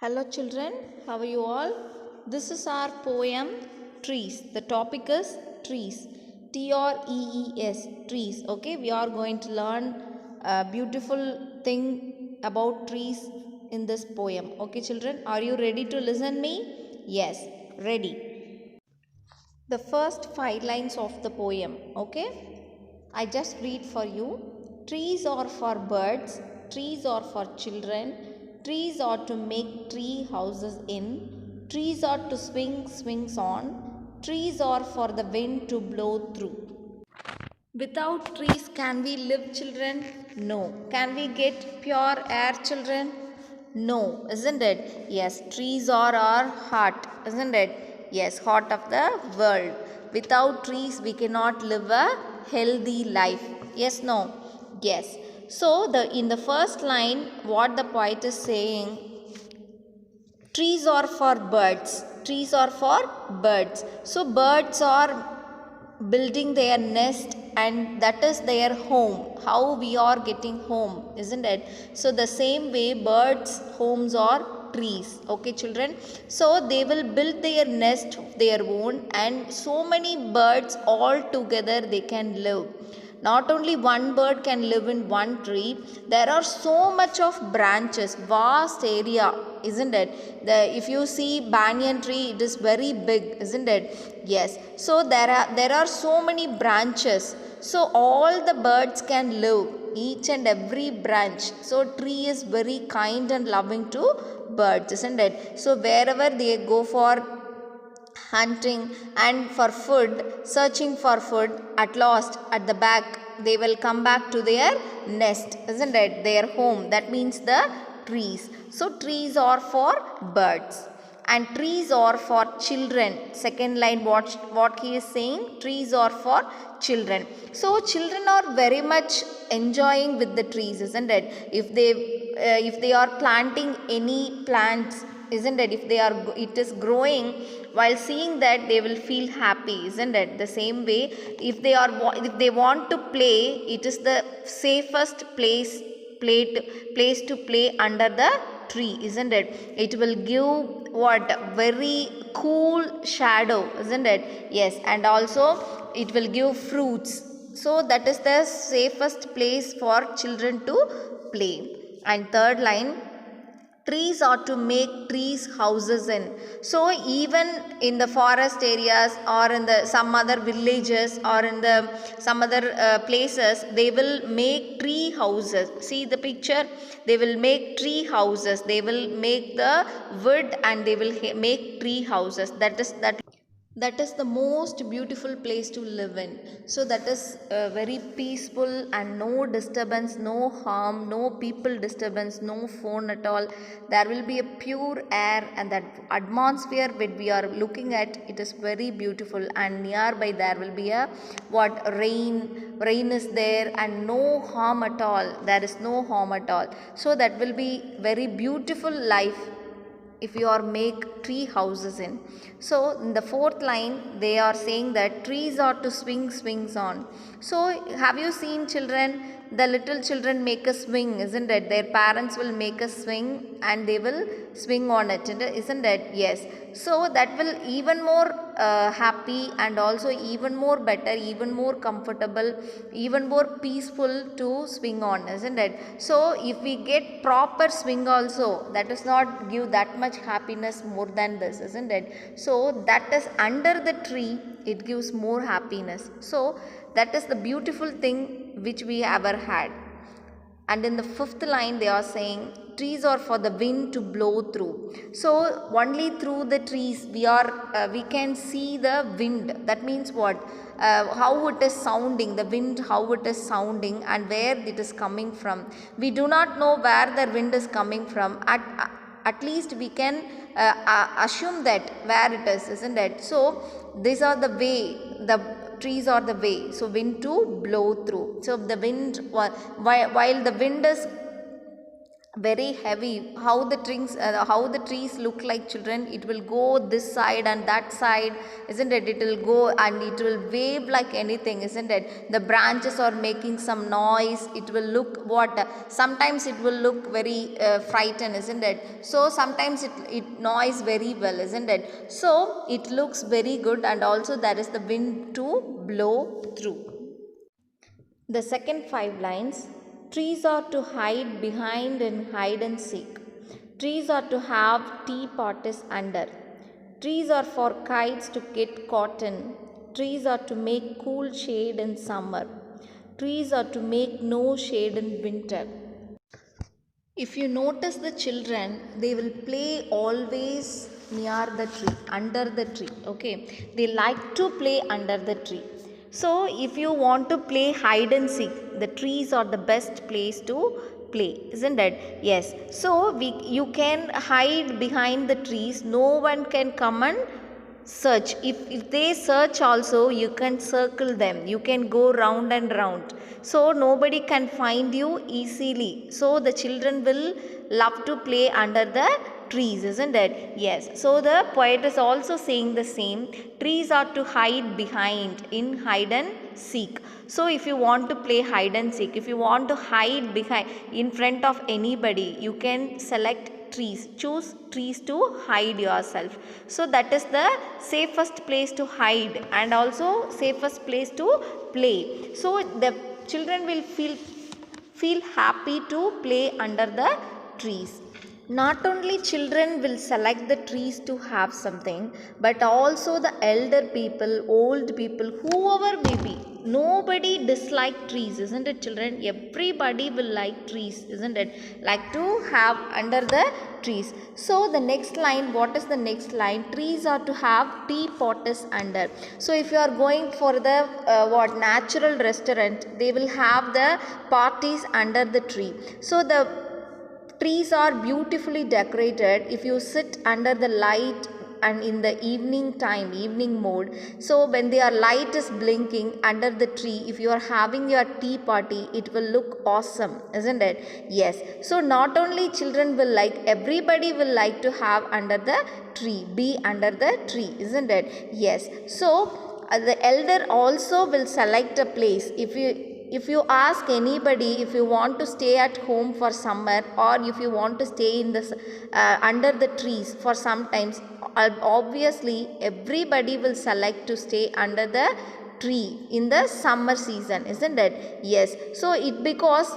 Hello children, how are you all? This is our poem Trees. The topic is trees. Trees, trees. Okay, we are going to learn a beautiful thing about trees in this poem. Okay children, are you ready to listen me? Yes, ready. The first 5 lines of the poem, okay? I just read for you. Trees are for birds, trees are for children, trees are to make tree houses in, trees are to swing swings on, trees are for the wind to blow through. Without trees, can we live, children? No. Can we get pure air, children? No, isn't it? Yes, trees are our heart, isn't it? Yes, heart of the world. Without trees, we cannot live a healthy life. Yes, no? Yes. So, in the first line, what the poet is saying, trees are for birds. Trees are for birds. So, birds are building their nest and that is their home. How we are getting home, isn't it? So, the same way birds' homes are trees. Okay, children. So, they will build their nest of their own and so many birds all together they can live. Not only one bird can live in one tree, there are so much of branches, vast area, isn't it? If you see banyan tree, it is very big, isn't it? Yes. So there are so many branches. So all the birds can live, each and every branch. So tree is very kind and loving to birds, isn't it? So wherever they go for hunting and for food, searching for food, at last at the back they will come back to their nest, isn't it? Their home. That means the trees. So trees are for birds and trees are for children. Second line, what he is saying, trees are for children. So children are very much enjoying with the trees, isn't it? If they are planting any plants, isn't it? If it is growing, while seeing that they will feel happy, isn't it? The same way, if they want to play, it is the safest place to play under the tree, isn't it? It will give what very cool shadow, isn't it? Yes, and also it will give fruits. So that is the safest place for children to play. And third line, trees are to make trees houses in. So even in the forest areas or in the some other villages or in the some other places, they will make tree houses. See the picture, they will make tree houses, they will make the wood and they will make tree houses. That is the most beautiful place to live in. So that is very peaceful and no disturbance, no harm, no people disturbance, no phone at all. There will be a pure air and that atmosphere when we are looking at it is very beautiful. And nearby there will be a what rain is there and no harm at all. There is no harm at all. So that will be very beautiful life if you are make tree houses in. So in the fourth line they are saying that trees are to swing swings on. So have you seen children, the little children make a swing, isn't it? Their parents will make a swing and they will swing on it, isn't it? Yes. So that will even more happy and also even more better, even more comfortable, even more peaceful to swing on, isn't it? So if we get proper swing also, that does not give that much happiness more than this, isn't it? So that is under the tree, it gives more happiness. So that is the beautiful thing which we ever had. And in the fifth line they are saying trees are for the wind to blow through. So only through the trees we can see the wind. That means what, how it is sounding, the wind, how it is sounding and where it is coming from. We do not know where the wind is coming from. At least we can assume that where it is, isn't it? So these are the way, the trees are the way, so wind to blow through. So the wind, while the wind is very heavy. How the trees look like, children, it will go this side and that side, isn't it? It will go and it will wave like anything, isn't it? The branches are making some noise. It will look what, sometimes it will look very frightened, isn't it? So sometimes it noise very well, isn't it? So it looks very good, and also there is the wind to blow through. The second five lines: trees are to hide behind and hide and seek. Trees are to have tea parties under. Trees are for kites to get caught in. Trees are to make cool shade in summer. Trees are to make no shade in winter. If you notice the children, they will play always near the tree, under the tree. Okay, they like to play under the tree. So, if you want to play hide and seek, the trees are the best place to play, isn't it? Yes. So, you can hide behind the trees. No one can come and search. If they search also, you can circle them. You can go round and round. So nobody can find you easily. So the children will love to play under the trees, isn't it? Yes. So the poet is also saying the same. Trees are to hide behind, in hide and seek. So if you want to play hide and seek, if you want to hide behind in front of anybody, you can select trees. Choose trees to hide yourself. So that is the safest place to hide, and also safest place to play. So the children will feel happy to play under the trees. Not only children will select the trees to have something, but also the elder people, old people, whoever may be. Nobody dislike trees, isn't it, children? Everybody will like trees, isn't it? Like to have under the trees. So the next line, what is the next line? Trees are to have tea potters under. So if you are going for the natural restaurant, they will have the parties under the tree. So the trees are beautifully decorated. If you sit under the light and in the evening mode, so when their light is blinking under the tree, if you are having your tea party, it will look awesome, isn't it? Yes. So not only children will like, everybody will like to have under the tree, be under the tree, isn't it? Yes. So the elder also will select a place. If you ask anybody, if you want to stay at home for summer, or if you want to stay in this under the trees for some times, obviously everybody will select to stay under the tree in the summer season, isn't it? Yes. So because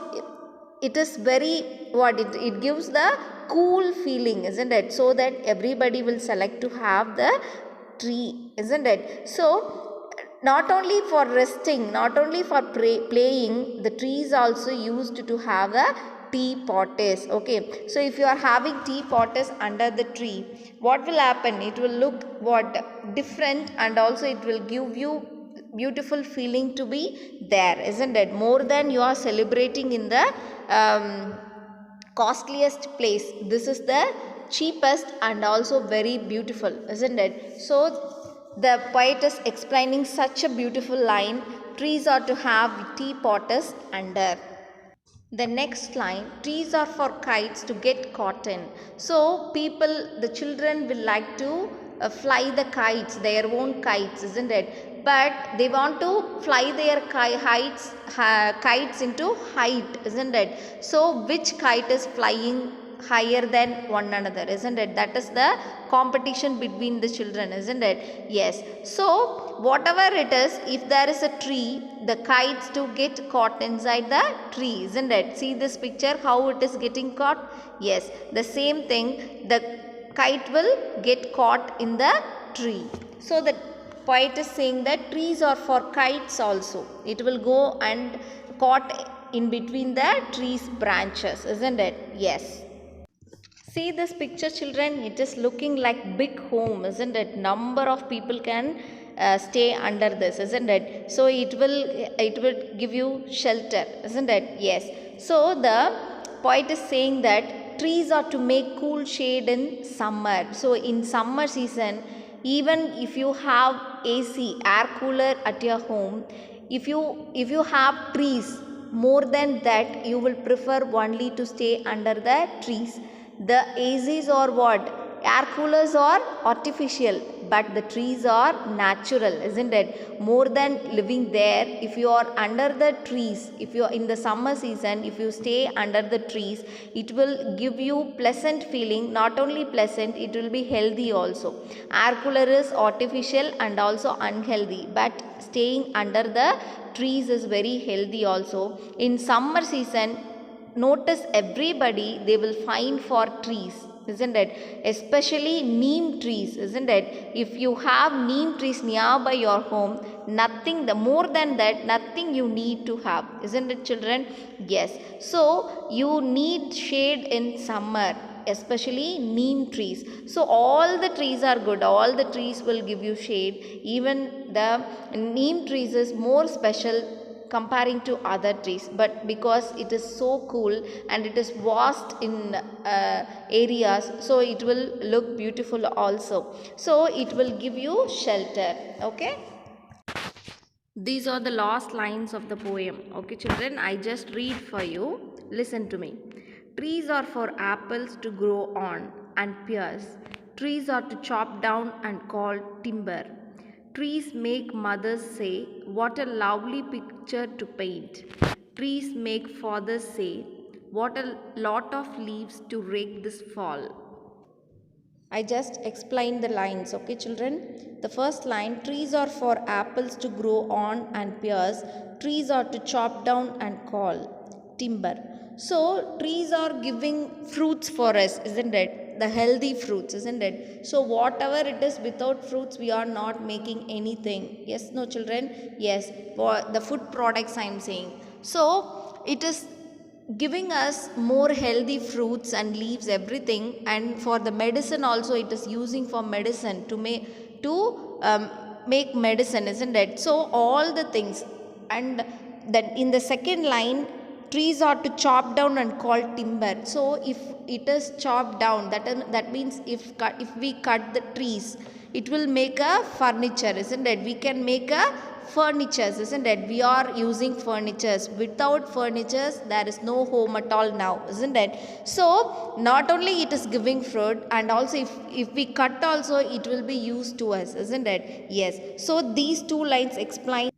it is very it gives the cool feeling, isn't it? So that everybody will select to have the tree, isn't it? So not only for resting, not only for playing, the trees also used to have a tea potters. Okay, so if you are having tea potters under the tree, what will happen? It will look different, and also it will give you beautiful feeling to be there, isn't it? More than you are celebrating in the costliest place, this is the cheapest and also very beautiful, isn't it? So the poet is explaining such a beautiful line: trees are to have tea potters under. The next line: trees are for kites to get caught in. So the children will like to fly the kites, their own kites, isn't it? But they want to fly their kites into height, isn't it? So which kite is flying higher than one another, isn't it? That is the competition between the children, isn't it? Yes. So whatever it is, if there is a tree, the kites to get caught inside the tree, isn't it? See this picture, how it is getting caught? Yes, the same thing, the kite will get caught in the tree. So the poet is saying that trees are for kites also. It will go and caught in between the tree's branches, isn't it? Yes. See this picture, children, it is looking like big home, isn't it? Number of people can stay under this, isn't it? So it will give you shelter, isn't it? Yes. So the poet is saying that trees are to make cool shade in summer. So in summer season, even if you have AC, air cooler at your home, if you have trees, more than that you will prefer only to stay under the trees. The ACs are what? Air coolers are artificial, but the trees are natural, isn't it? More than living there, if you are under the trees, if you are in the summer season, if you stay under the trees, it will give you pleasant feeling. Not only pleasant, it will be healthy also. Air cooler is artificial and also unhealthy, but staying under the trees is very healthy also. In summer season, notice everybody they will find for trees, isn't it? Especially neem trees, isn't it? If you have neem trees nearby your home, nothing the more than that, nothing you need to have, isn't it, children? Yes. So you need shade in summer, especially neem trees. So all the trees are good, all the trees will give you shade. Even the neem trees is more special comparing to other trees, but because it is so cool and it is vast in areas, so it will look beautiful also. So it will give you shelter. Okay, these are the last lines of the poem. Okay children, I just read for you. Listen to me. Trees are for apples to grow on and pears. Trees are to chop down and call timber. Trees make mothers say, what a lovely picture to paint. Trees make fathers say, what a lot of leaves to rake this fall. I just explained the lines, okay children? The first line, trees are for apples to grow on and pears. Trees are to chop down and call timber. So trees are giving fruits for us, isn't it? The healthy fruits, isn't it? So whatever it is, without fruits we are not making anything. Yes, no children? Yes, for the food products I am saying. So it is giving us more healthy fruits and leaves, everything. And for the medicine also, it is using for medicine to make medicine, isn't it? So all the things. And then in the second line, trees are to chop down and call timber. So if it is chopped down, that means if we cut the trees, it will make a furniture, isn't it? We can make a furnitures, isn't it? We are using furnitures. Without furnitures there is no home at all now, isn't it? So not only it is giving fruit, and also if we cut also, it will be used to us, isn't it? Yes. So these two lines explains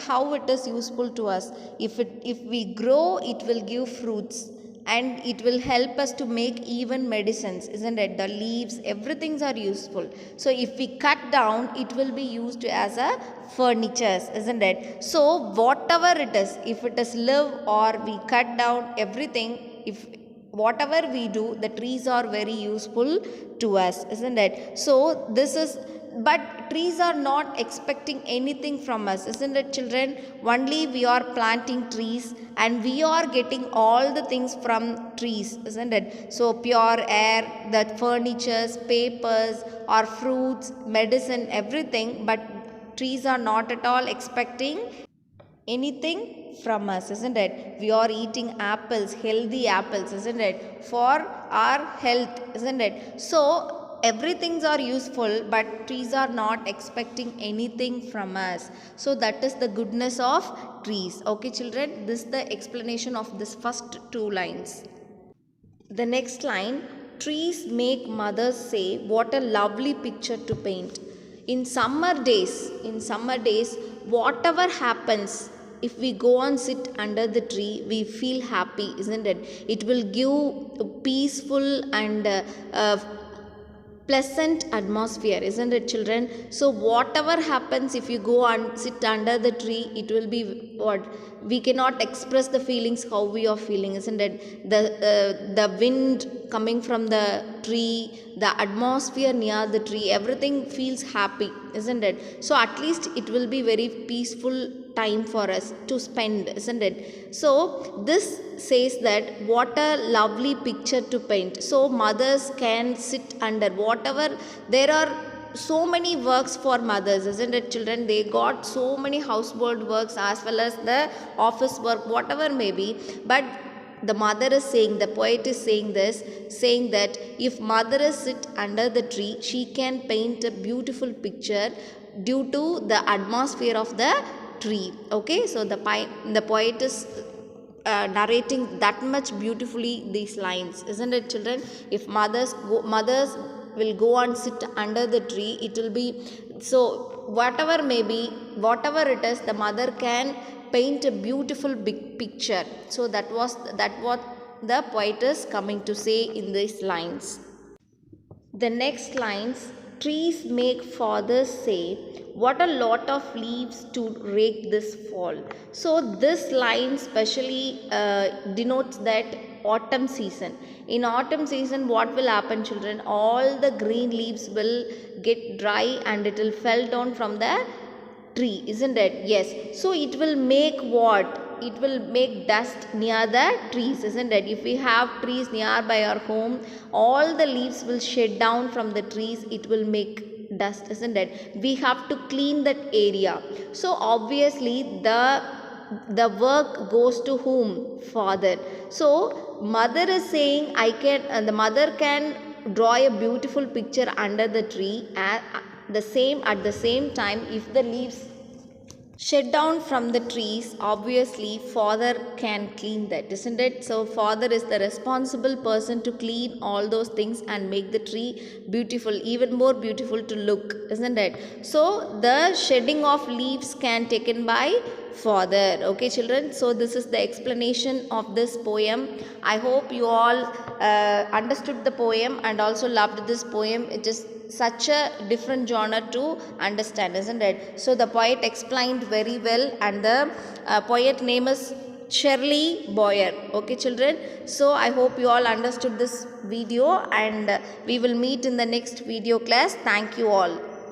how it is useful to us. If we grow, it will give fruits and it will help us to make even medicines, isn't it? The leaves, everything are useful. So if we cut down, it will be used as a furnitures, isn't it? So whatever it is, if it is live or we cut down everything, if whatever we do, the trees are very useful to us, isn't it? So this is, but trees are not expecting anything from us, isn't it children? Only we are planting trees and we are getting all the things from trees, isn't it? So pure air, the furnitures, papers or fruits, medicine, everything. But trees are not at all expecting anything from us, isn't it? We are eating apples, healthy apples, isn't it? For our health, isn't it? So everything are useful, but trees are not expecting anything from us. So that is the goodness of trees. Okay children, this is the explanation of this first two lines. The next line, trees make mothers say, what a lovely picture to paint. In summer days, whatever happens, if we go and sit under the tree, we feel happy, isn't it? It will give a peaceful and pleasant atmosphere, isn't it children? So whatever happens, if you go and sit under the tree, it will be what? We cannot express the feelings how we are feeling, isn't it? The wind coming from the tree, the atmosphere near the tree, everything feels happy, isn't it? So at least it will be very peaceful time for us to spend, isn't it? So this says that what a lovely picture to paint. So mothers can sit under whatever, there are so many works for mothers, isn't it children? They got so many household works as well as the office work, whatever may be. But the mother is saying, the poet is saying this, saying that if mother sit under the tree, she can paint a beautiful picture due to the atmosphere of the tree. Okay, so the poet is narrating that much beautifully these lines, isn't it, children? If mothers will go and sit under the tree, it will be so, whatever may be, whatever it is, the mother can paint a beautiful big picture. So that what the poet is coming to say in these lines. The next lines, trees make fathers say, what a lot of leaves to rake this fall. So this line specially denotes that autumn season. In autumn season, what will happen, children? All the green leaves will get dry and it will fall down from the tree, isn't it? Yes. So it will make what? It will make dust near the trees, isn't it? If we have trees nearby our home, all the leaves will shed down from the trees. It will make dust, isn't it? We have to clean that area. So obviously the work goes to whom? Father. So mother is saying, the mother can draw a beautiful picture under the tree. At the same time, if the leaves shed down from the trees, obviously father can clean that, isn't it? So father is the responsible person to clean all those things and make the tree beautiful, even more beautiful to look, isn't it? So the shedding of leaves can taken by father. Okay, children, so this is the explanation of this poem. I hope you all understood the poem and also loved this poem. It is such a different genre to understand, isn't it? So the poet explained very well, and the poet name is Shirley Boyer. Okay, children, so I hope you all understood this video, and we will meet in the next video class. Thank you all.